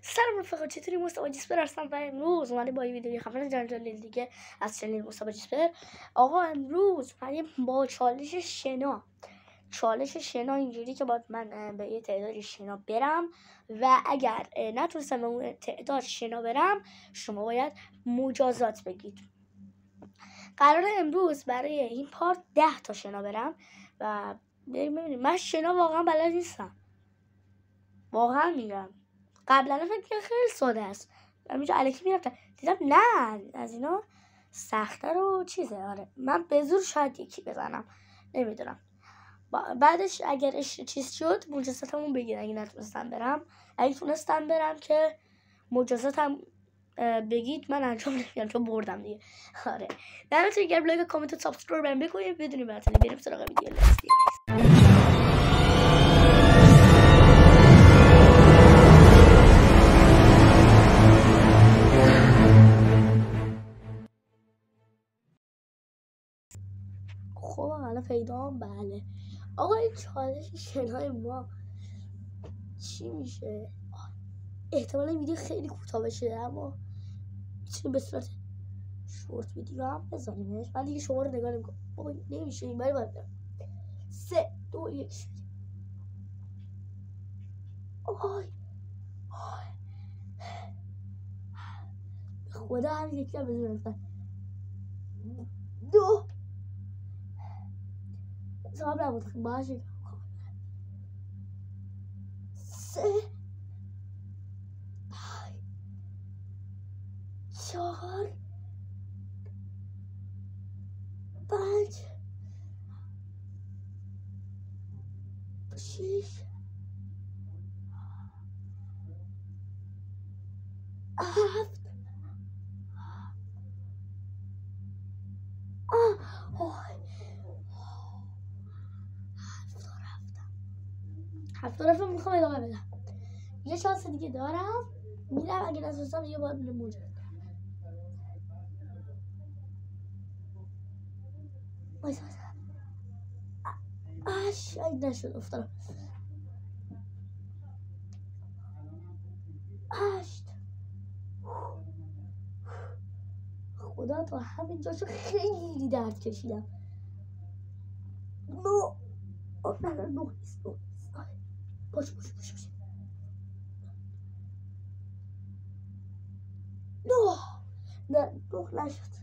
سلام رفقا، چطوری؟ مصطفی جیسپر هستم و امروز اومدیم با یه ویدیوی خفن جنجالی دیگه از چنل مصطفی جیسپر. آقا امروز اومدیم با چالش شنا اینجوری که باید من به یه تعداد شنا برم و اگر نتونستم به اون تعداد شنا برم شما باید مجازات بگید. قراره امروز برای این پارت 10 تا شنا برم و ببینید من شنا واقعا بلد نیستم، واقعا میگم. قبلا فکر کنم خیلی ساده است، همینجا الکی میرفتم دیدم نه از اینا سخت‌تر و چیزه. آره من به زور شاید یکی بزنم، نمیدونم. بعدش اگر چیز شد مجازاتمون بگیر. اگه نتونستم برم، اگه تونستم برم که مجازاتم بگید، من انجام نمیدم چون بردم دیگه. آره نمیتونی که لایک کامنت و سابسکرایب برام بکنید بدونید براتون بریم سراغ ویدیو. خب حالا پیدام. بله آقا این چالش شنای ما چی میشه؟ احتمالا ویدیو خیلی کوتاه بشه اما میتونیم به صورت شورت ویدیو هم بذاریمش. من دیگه شما رو نگاه نمیکنم، بابا نمیشه این بری باید 3 2 1 آی خدا هم یکی هم بزنم 2 صاحب نبود باشه 3 4 5 6 7 هفت رفتم. میخوام ادامه بدم، یه شانس دیگه دارم میرم. اگه نتونستم یه بار میره موجود شاید نشد افتادم 8 خدا تا همین جاشو خیلی درد کشیدم. 9 باشه 9 نشد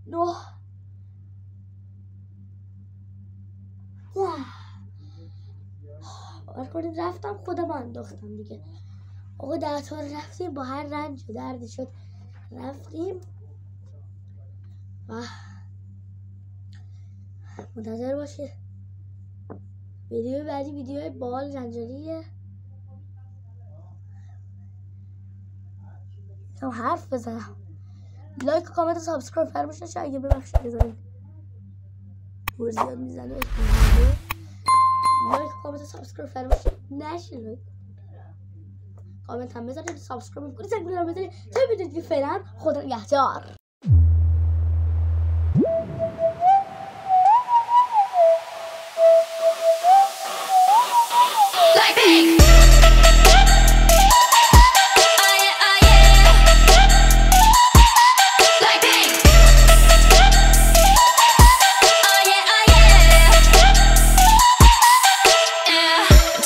9 باور کنید رفتم خودم انداختم دیگه. آقا 10 تا رفتیم با هر رنج و دردی شد رفتیم و منتظر باشید ویدیو بعدی. ویدیوهای بال جنجالیه. هم حرف بزنم. لایک و کامنت و سابسکرایب فراموش نشه. اگه ببخشید بزنید دور زیاد میزنه. لایک و کامنت و سابسکرایب فراموش نشه. کامنت هم بزنید، سابسکرایب کنید، زنگ رو بزنید تا بدونید که فعلا خدا نگهدار.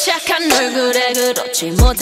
착한 얼굴에 그렇지 못한